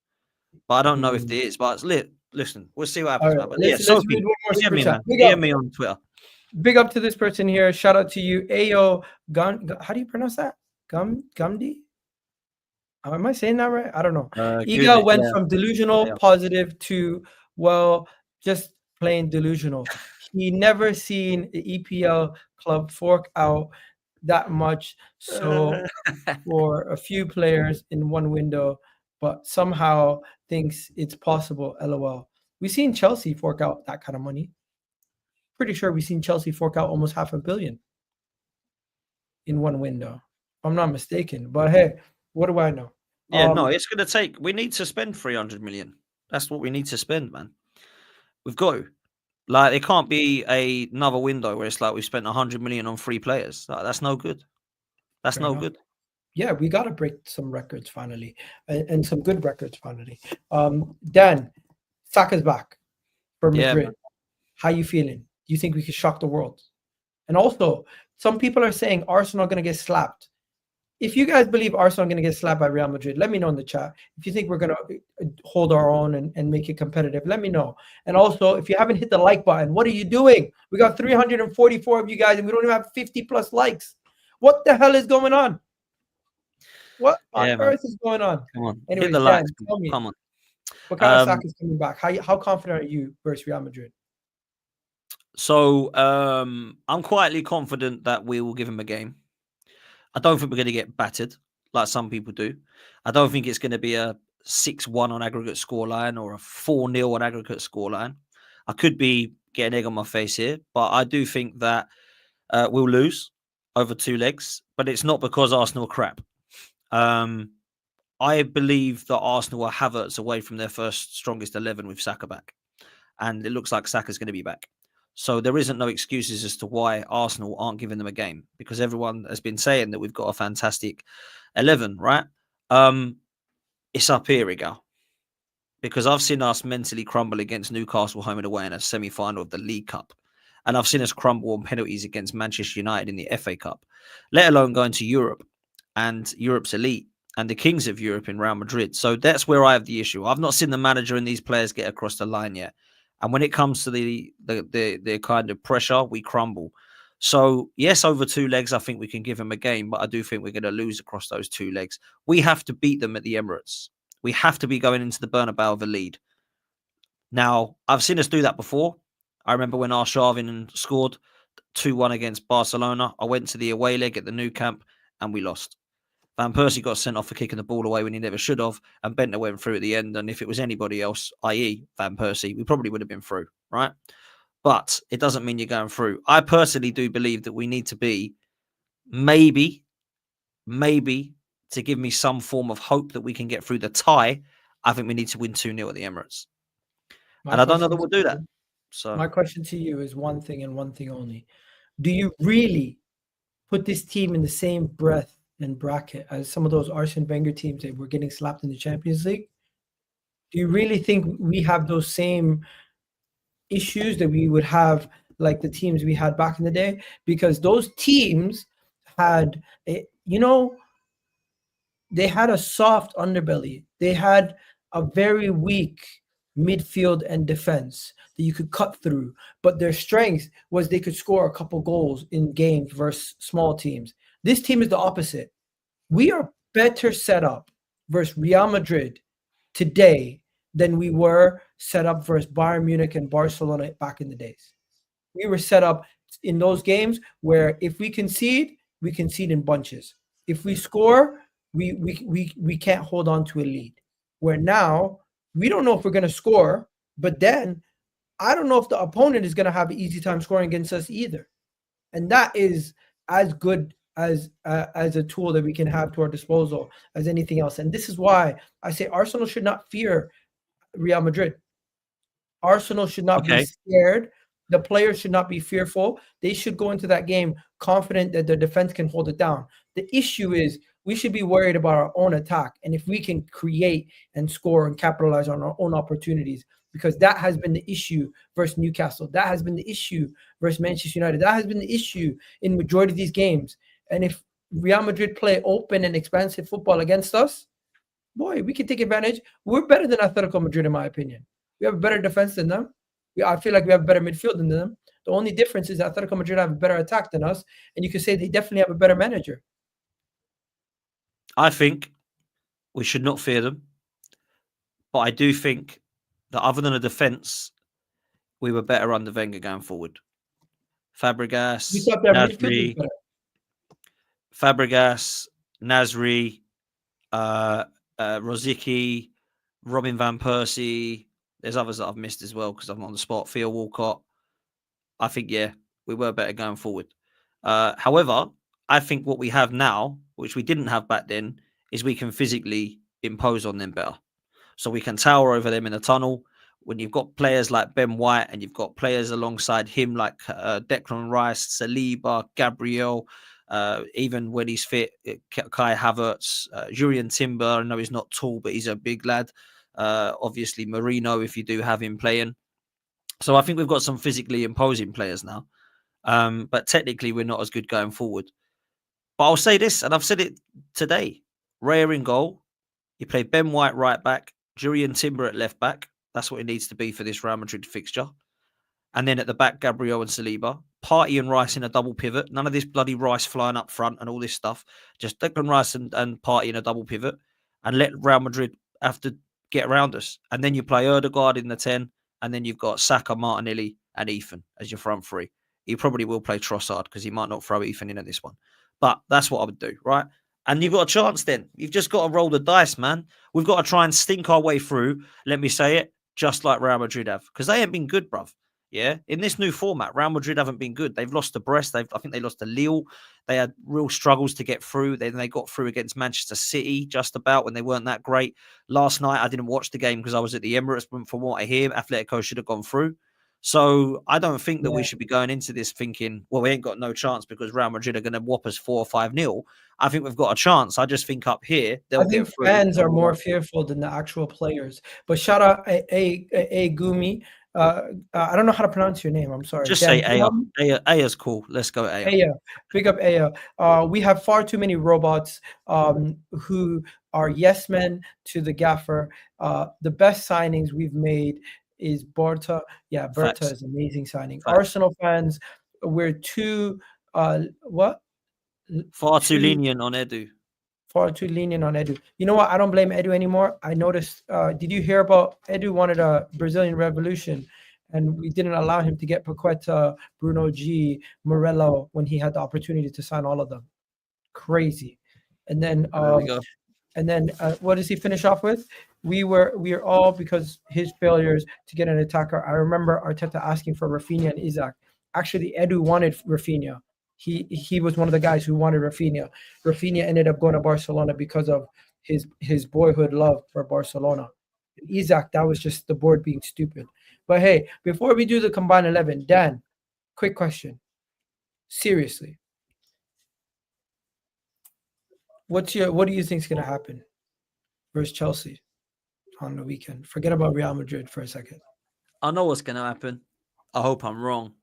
But I don't know if it is. But listen, we'll see what happens. All Man. right, But yeah, let's Sophie, read one more DM super me, chat. man. Big DM up. me on Twitter. Big up to this person here. Shout out to you. Ayo how do you pronounce that? Gumdi? Am I saying that right? I don't know. Egal went from delusional positive to, well, just plain delusional. He never seen the EPL club fork out that much so for a few players in one window, but somehow thinks it's possible. LOL. We've seen Chelsea fork out that kind of money. Pretty sure we've seen Chelsea fork out almost $500 million in one window. If I'm not mistaken. But hey, what do I know? Yeah, no, it's going to take. We need to spend 300 million. That's what we need to spend, man. We've got to. Like, it can't be another window where it's like we've spent 100 million on 3 players. That's no good. That's no good. Yeah, we got to break some records finally, and some good records finally. Dan, Saka's back for Madrid. How you feeling? Do you think we could shock the world? And also, some people are saying Arsenal are going to get slapped. If you guys believe Arsenal are going to get slapped by Real Madrid, let me know in the chat. If you think we're going to hold our own and make it competitive, let me know. And also, if you haven't hit the like button, what are you doing? We got 344 of you guys, and we don't even have 50 plus likes. What the hell is going on? What on earth is going on? Come on. Anyways, hit the Dan, likes. tell me. Come on. Bukayo Saka is coming back. How confident are you versus Real Madrid? So I'm quietly confident that we will give him a game. I don't think we're going to get battered like some people do. I don't think it's going to be a 6-1 on aggregate scoreline or a 4-0 on aggregate scoreline. I could be getting egg on my face here, but I do think that we'll lose over 2 legs. But it's not because Arsenal are crap. I believe that Arsenal are Havertz away from their first strongest 11 with Saka back. And it looks like Saka's going to be back. So there isn't no excuses as to why Arsenal aren't giving them a game because everyone has been saying that we've got a fantastic 11, right? It's up here, Egal. Because I've seen us mentally crumble against Newcastle home and away in a semi-final of the League Cup. And I've seen us crumble on penalties against Manchester United in the FA Cup, let alone going to Europe and Europe's elite and the kings of Europe in Real Madrid. So that's where I have the issue. I've not seen the manager and these players get across the line yet. And when it comes to the kind of pressure, we crumble. So, yes, over 2 legs, I think we can give them a game, but I do think we're going to lose across those 2 legs. We have to beat them at the Emirates. We have to be going into the Bernabeu with a lead. Now, I've seen us do that before. I remember when Arshavin scored 2-1 against Barcelona. I went to the away leg at the Nou Camp and we lost. Van Persie got sent off for kicking the ball away when he never should have, and Bentner went through at the end. And if it was anybody else, i.e. Van Persie, we probably would have been through, right? But it doesn't mean you're going through. I personally do believe that we need to be maybe to give me some form of hope that we can get through the tie. I think we need to win 2-0 at the Emirates. And I don't know that we'll do that. So my question to you is one thing and one thing only. Do you really put this team in the same breath and bracket as some of those Arsene Wenger teams that were getting slapped in the Champions League? Do you really think we have those same issues that we would have like the teams we had back in the day? Because those teams had, they had a soft underbelly. They had a very weak midfield and defense. that you could cut through. But their strength was they could score a couple goals in games versus small teams. This team is the opposite. We are better set up versus Real Madrid today than we were set up versus Bayern Munich and Barcelona back in the days. We were set up in those games where if we concede in bunches. If we score, we can't hold on to a lead. Where now we don't know if we're going to score, but then I don't know if the opponent is going to have an easy time scoring against us either. And that is as good as a tool that we can have to our disposal as anything else. And this is why I say Arsenal should not fear Real Madrid. Arsenal should not be scared. The players should not be fearful. They should go into that game confident that their defense can hold it down. The issue is we should be worried about our own attack. And if we can create and score and capitalize on our own opportunities, because that has been the issue versus Newcastle. That has been the issue versus Manchester United. That has been the issue in majority of these games. And if Real Madrid play open and expansive football against us, boy, we can take advantage. We're better than Atletico Madrid, in my opinion. We have a better defense than them. I feel like we have a better midfield than them. The only difference is Atletico Madrid have a better attack than us, and you could say they definitely have a better manager. I think we should not fear them, but I do think that other than a defence, we were better under Wenger going forward. Fabregas, Nasri, Rosicky, Robin van Persie. There's others that I've missed as well because I'm on the spot. Theo Walcott. I think, we were better going forward. However, I think what we have now, which we didn't have back then, is we can physically impose on them better. So we can tower over them in the tunnel. When you've got players like Ben White and you've got players alongside him like Declan Rice, Saliba, Gabriel, even when he's fit, Kai Havertz, Julian Timber. I know he's not tall, but he's a big lad. Obviously, Marino, if you do have him playing. So I think we've got some physically imposing players now. But technically, we're not as good going forward. But I'll say this, and I've said it today. Raya in goal. You play Ben White right back, Julian Timber at left back. That's what it needs to be for this Real Madrid fixture. And then at the back, Gabriel and Saliba. Partey and Rice in a double pivot. None of this bloody Rice flying up front and all this stuff. Just Declan Rice and Partey in a double pivot. And let Real Madrid have to get around us. And then you play Ødegaard in the 10. And then you've got Saka, Martinelli and Ethan as your front three. He probably will play Trossard because he might not throw Ethan in at this one. But that's what I would do, right? And you've got a chance then. You've just got to roll the dice, man. We've got to try and stink our way through, let me say it, just like Real Madrid have. Because they ain't been good, bruv. Yeah? In this new format, Real Madrid haven't been good. They've lost to Brest. I think they lost to Lille. They had real struggles to get through. Then they got through against Manchester City just about when they weren't that great. Last night, I didn't watch the game because I was at the Emirates. But from what I hear, Atletico should have gone through. So I don't think that we should be going into this thinking, well, we ain't got no chance because Real Madrid are going to whop us 4 or 5-0. I think we've got a chance. I just think up here, they'll get through. Fans are more fearful than the actual players. But shout out A Gumi. I don't know how to pronounce your name. I'm sorry. Just say Aya. Aya's cool. Let's go Aya. Aya. Big up Aya. We have far too many robots who are yes men to the gaffer. The best signings we've made is Berta. Yeah, Berta is an amazing signing. Facts. Arsenal fans, we're too far too lenient on Edu. Far too lenient on Edu. You know what? I don't blame Edu anymore. I noticed. Did you hear about Edu wanted a Brazilian revolution, and we didn't allow him to get Paqueta, Bruno G, Morello when he had the opportunity to sign all of them. Crazy. And then what does he finish off with? We are all because his failures to get an attacker. I remember Arteta asking for Rafinha and Isak. Actually, Edu wanted Rafinha. He was one of the guys who wanted Rafinha. Rafinha ended up going to Barcelona because of his boyhood love for Barcelona. Isak, that was just the board being stupid. But hey, before we do the combined 11, Dan, quick question. Seriously. What do you think is going to happen versus Chelsea on the weekend? Forget about Real Madrid for a second. I know what's going to happen. I hope I'm wrong.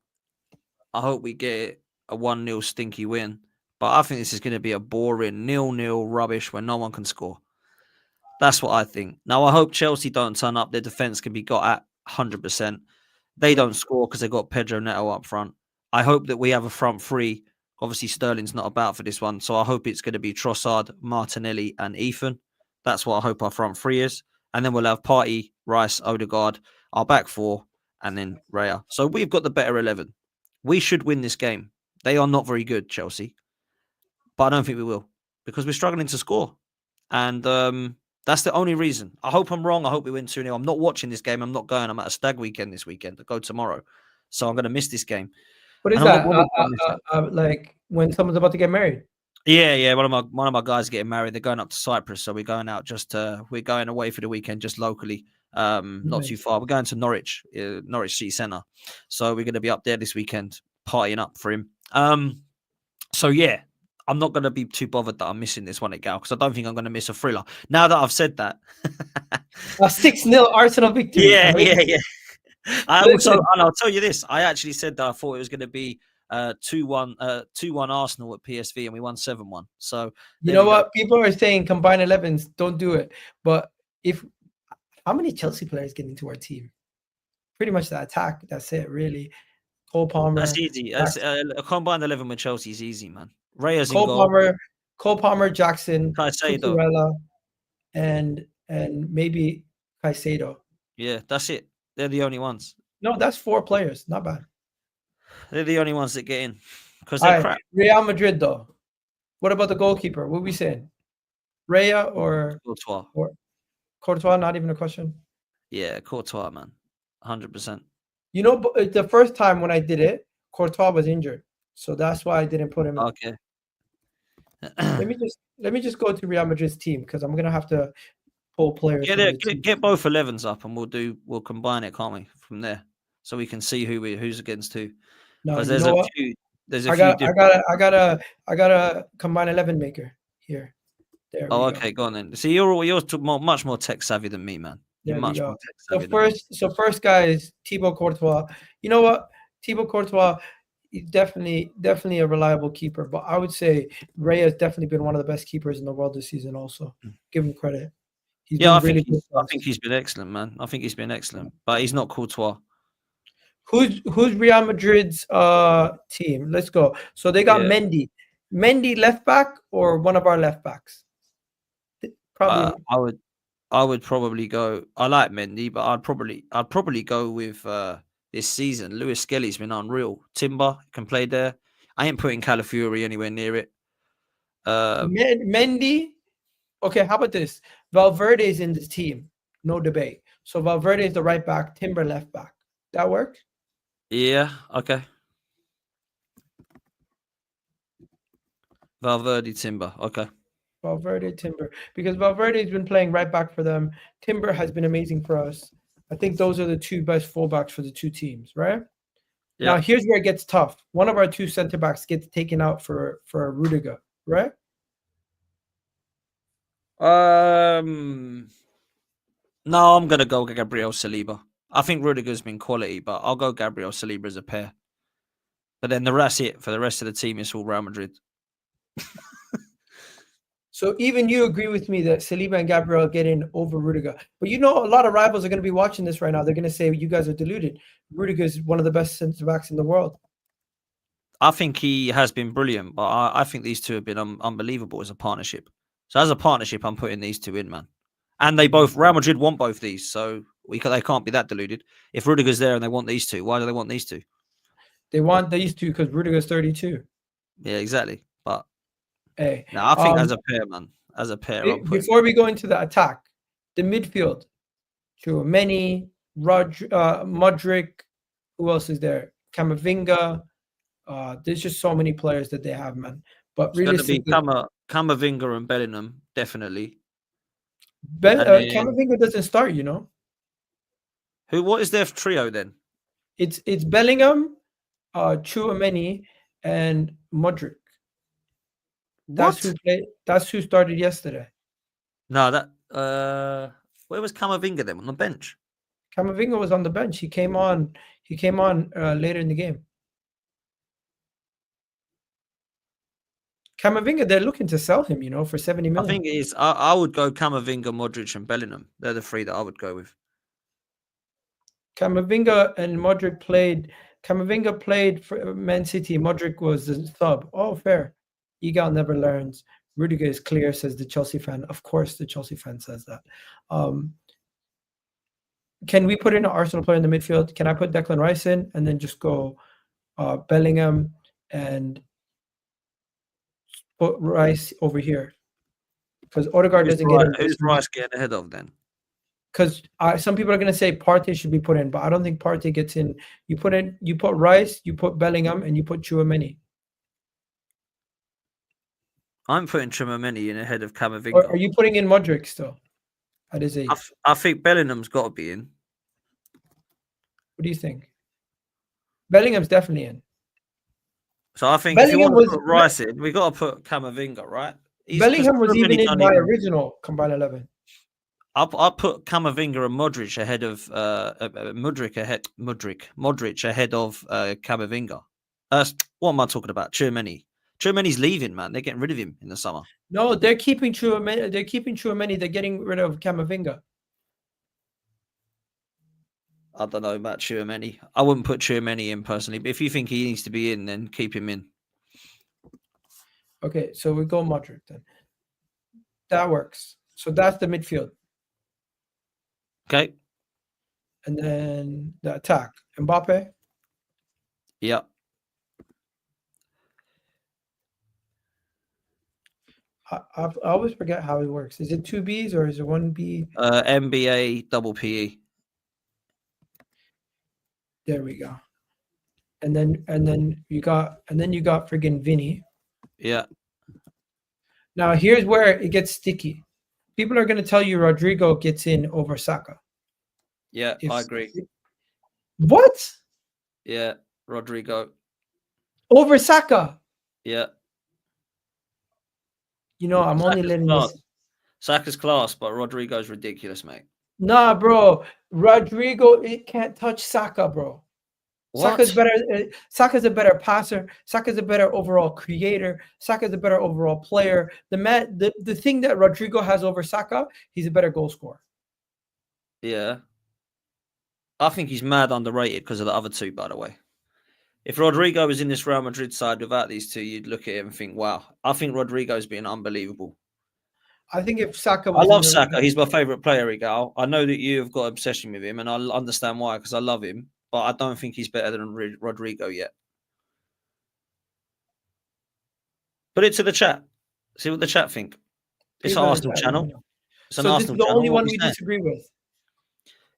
I hope we get a 1-0 stinky win. But I think this is going to be a boring 0-0 rubbish where no one can score. That's what I think. Now, I hope Chelsea don't turn up. Their defence can be got at 100%. They don't score because they got Pedro Neto up front. I hope that we have a front three. Obviously, Sterling's not about for this one, so I hope it's going to be Trossard, Martinelli, and Ethan. That's what I hope our front three is. And then we'll have Partey, Rice, Odegaard, our back four, and then Raya. So we've got the better 11. We should win this game. They are not very good, Chelsea. But I don't think we will because we're struggling to score. And that's the only reason. I hope I'm wrong. I hope we win 2-0. I'm not watching this game. I'm not going. I'm at a stag weekend this weekend. I go tomorrow. So I'm going to miss this game. What is And I'm that? not bothered to miss it. Like when someone's about to get married? Yeah. One of my guys getting married. They're going up to Cyprus, so we're going out we're going away for the weekend just locally, not too far. We're going to Norwich City Centre, so we're going to be up there this weekend partying up for him. So yeah, I'm not going to be too bothered that I'm missing this one at Gal because I don't think I'm going to miss a thriller. Now that I've said that, A 6-0 Arsenal victory. yeah. And I'll tell you this: I actually said that I thought it was going to be 2-1 Arsenal at PSV, and we won 7-1. So you know what? People are saying combine 11s, don't do it. But how many Chelsea players get into our team? Pretty much the attack. That's it, really. Cole Palmer. That's easy. A combined 11 with Chelsea is easy, man. Raya's in Cole goal. Palmer, Jackson, Caicedo. Cucurella, and maybe Caicedo. Yeah, that's it. They're the only ones. No, that's 4 players. Not bad. They're the only ones that get in because they're crap. Real Madrid, though. What about the goalkeeper? What are we saying? Raya or Courtois? Courtois, not even a question. Yeah, Courtois, man. 100%. You know, the first time when I did it, Courtois was injured. So that's why I didn't put him in. Okay. Let me just go to Real Madrid's team because I'm gonna have to pull players. Get both 11s up and we'll combine it, can't we? From there, so we can see who's against who. No, because there's a few. I got a combine 11 maker here. There. Oh, okay, go on then. See, you're much more tech savvy than me, man. You're much more tech savvy. So first guy is Thibaut Courtois. You know what? Thibaut Courtois, definitely a reliable keeper. But I would say Raya has definitely been one of the best keepers in the world this season. Also, give him credit. I think he's been excellent, man. I think he's been excellent, but he's not Courtois. Who's Real Madrid's team? Let's go. So they got Mendy. Mendy left back or one of our left backs? Probably. I would probably go. I like Mendy, but I'd probably go with this season. Lewis Skelly's been unreal. Timber can play there. I ain't putting Calafiori anywhere near it. Mendy. Okay, how about this? Valverde is in the team. No debate. So Valverde is the right back. Timber left back. That works? Yeah. Okay. Valverde, Timber. Okay. Valverde, Timber. Because Valverde has been playing right back for them. Timber has been amazing for us. I think those are the 2 best fullbacks for the 2 teams, right? Yeah. Now, here's where it gets tough. One of our 2 center backs gets taken out for Rudiger, right? No, I'm going to go Gabriel Saliba. I think Rudiger's been quality, but I'll go Gabriel Saliba as a pair. But then that's it. For the rest of the team, it's all Real Madrid. So even you agree with me that Saliba and Gabriel get in over Rudiger. But you know, a lot of rivals are going to be watching this right now. They're going to say, you guys are deluded. Rudiger is one of the best centre-backs in the world. I think he has been brilliant, but I think these 2 have been unbelievable as a partnership. So as a partnership, I'm putting these 2 in, man. And Real Madrid want both these, so they can't be that deluded. If Rudiger's there and they want these 2, why do they want these 2? They want these 2 because Rudiger's 32. Yeah, exactly. But hey, no, I think as a pair, man. As a pair. Before we go into the attack, the midfield, Tchouaméni, Modric, who else is there? Camavinga. There's just so many players that they have, man. But really, it's going to be Camavinga and Bellingham, definitely. Camavinga doesn't start, you know. What is their trio then? It's Bellingham, Tchouaméni, and Modric. That's who started yesterday. No, where was Camavinga then? On the bench? Camavinga was on the bench. He came on later in the game. Camavinga, they're looking to sell him, you know, for 70 million. I think it is. I would go Camavinga, Modric, and Bellingham. They're the 3 that I would go with. Camavinga and Modric played. Camavinga played for Man City. Modric was the sub. Oh, fair. Egal never learns. Rudiger is clear, says the Chelsea fan. Of course, the Chelsea fan says that. Can we put in an Arsenal player in the midfield? Can I put Declan Rice in and then just go Bellingham and put Rice over here? Because Odegaard doesn't get in. Who's Rice getting ahead of then? Because some people are going to say Partey should be put in, but I don't think Partey gets in. You put Rice, you put Bellingham, and you put Tchouaméni. I'm putting Tchouaméni in ahead of Camavinga. Or are you putting in Modric still? At his age? I think Bellingham's got to be in. What do you think? Bellingham's definitely in. So I think Bellingham if you want to put Rice in, we got to put Camavinga, right? Bellingham was even in my original combined 11. I put Camavinga and Modric ahead of Modric ahead of Camavinga. What am I talking about? Tchouaméni. Tchouaméni's leaving, man. They're getting rid of him in the summer. No, they're keeping Tchouaméni. They're getting rid of Camavinga. I don't know about Tchouaméni. I wouldn't put Tchouaméni in personally, but if you think he needs to be in, then keep him in. Okay, so we go Modric then. That works. So that's the midfield. Okay. And then the attack. Mbappe. Yeah. I always forget how it works. Is it 2 Bs or is it 1 B? MBA double PE. There we go. And then you got friggin' Vinny. Yeah. Now here's where it gets sticky. People are gonna tell you Rodrigo gets in over Saka. Yeah, I agree. What? Yeah, Rodrigo. Over Saka. Yeah. You know, I'm only letting this. Saka's class, but Rodrigo's ridiculous, mate. Nah, bro. Rodrigo, it can't touch Saka, bro. What? Saka's better. Saka's a better passer. Saka's a better overall creator. Saka's a better overall player. The thing that Rodrigo has over Saka, he's a better goal scorer. Yeah. I think he's mad underrated because of the other two, by the way. If Rodrigo was in this Real Madrid side without these two, you'd look at him and think, wow, I think Rodrigo's been unbelievable. I think if Saka I love Saka. He's my favourite player, Egal. I know that you've got obsession with him, and I understand why, because I love him, but I don't think he's better than Rodrigo yet. Put it to the chat. See what the chat think. It's an Arsenal channel. It's an Arsenal channel. This is the only one we disagree with.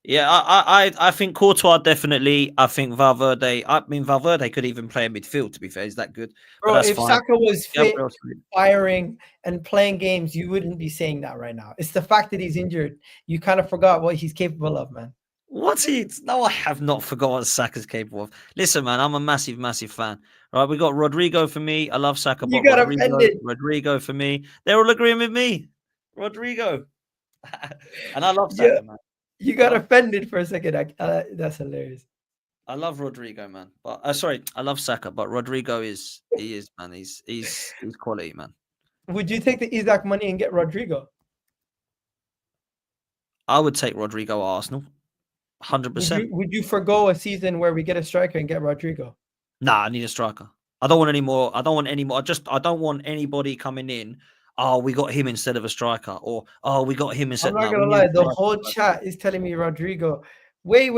Yeah, I think Courtois definitely. I think Valverde. I mean, Valverde could even play in midfield. To be fair, he's that good. Bro, if fine. Saka was fit, firing, and playing games, you wouldn't be saying that right now. It's the fact that he's injured. You kind of forgot what he's capable of, man. What's he? No, I have not forgotten what Saka's capable of. Listen, man, I'm a massive, massive fan. All right, we got Rodrigo for me. I love Saka, but Rodrigo for me. They're all agreeing with me. Rodrigo, and I love Saka, man. You got offended for a second. That's hilarious. I love Rodrigo, man. But sorry, I love Saka, but Rodrigo is man. He's quality, man. Would you take the Isak money and get Rodrigo? I would take Rodrigo at Arsenal, 100%. Would you forgo a season where we get a striker and get Rodrigo? Nah, I need a striker. I don't want any more. I don't want anybody coming in. Oh, we got him instead of a striker, or oh, we got him instead. I'm not gonna lie, the whole chat is telling me Rodrigo. Wait!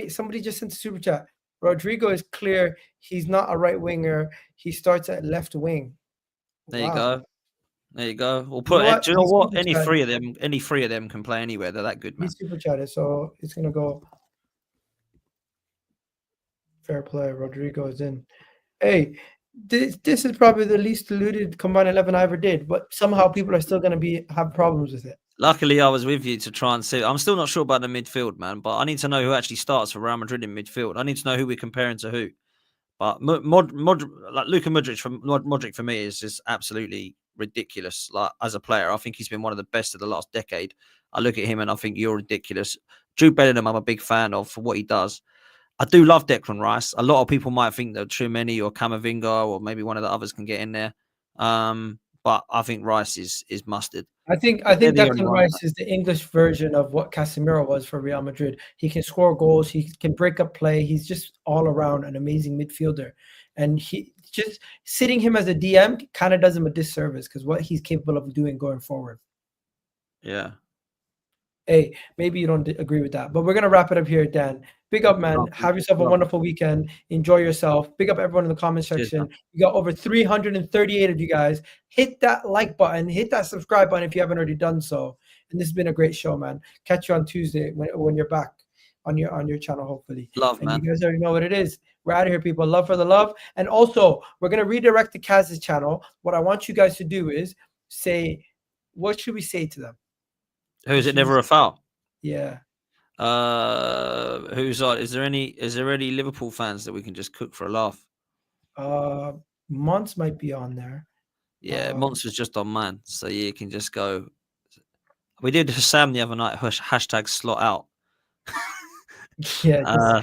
Somebody just sent a super chat. Rodrigo is clear. He's not a right winger. He starts at left wing. There you go. There you go. We'll put. Do you know what? Any three of them can play anywhere. They're that good, man. He's super chatted, so it's gonna go. Fair play. Rodrigo is in. Hey. This is probably the least diluted combined 11 I ever did, but somehow people are still going to have problems with it. Luckily, I was with you to try and see. I'm still not sure about the midfield, man, but I need to know who actually starts for Real Madrid in midfield. I need to know who we're comparing to who. But like Luka Modric for me is just absolutely ridiculous. Like as a player, I think he's been one of the best of the last decade. I look at him and I think you're ridiculous. Jude Bellingham, I'm a big fan of for what he does. I do love Declan Rice. A lot of people might think that Tchouaméni or Camavinga or maybe one of the others can get in there. But but I think Rice is mustard. I think They're the only Declan one. Rice is the English version of what Casemiro was for Real Madrid. He can score goals. He can break up play. He's just all around an amazing midfielder. And he just sitting him as a DM kind of does him a disservice because what he's capable of doing going forward. Yeah. Hey, maybe you don't agree with that, but we're gonna wrap it up here, Dan. Big up, man. Have yourself a wonderful weekend. Enjoy yourself. Big up everyone in the comment section. We got over 338 of you guys. Hit that like button. Hit that subscribe button if you haven't already done so. And this has been a great show, man. Catch you on Tuesday when you're back on your channel, hopefully. Love, and man. You guys already know what it is. We're out of here, people. Love for the love. And also, we're gonna redirect to Kaz's channel. What I want you guys to do is say, what should we say to them? Who's it never a foul? Yeah. Who's on? Is there any Liverpool fans that we can just cook for a laugh? Mons might be on there. Yeah, Mons was just on mine, so yeah, you can just go. We did Sam the other night. Hashtag slot out. Yeah.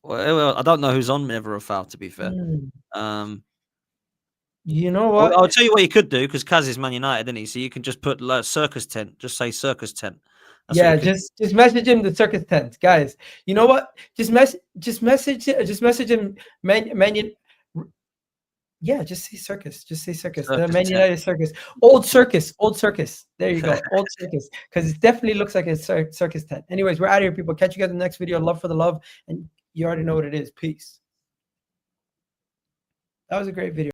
Well, I don't know who's on never a foul. To be fair. You know what? I'll tell you what you could do because Kaz is Man United, isn't he? So you can just put circus tent. Just say circus tent. That's just message him the circus tent, guys. You know what? Just message him. Yeah, just say circus. Just say circus. The Man United circus. Old circus. There you go. Old circus. Because it definitely looks like a circus tent. Anyways, we're out of here, people. Catch you guys in the next video. Love for the love, and you already know what it is. Peace. That was a great video.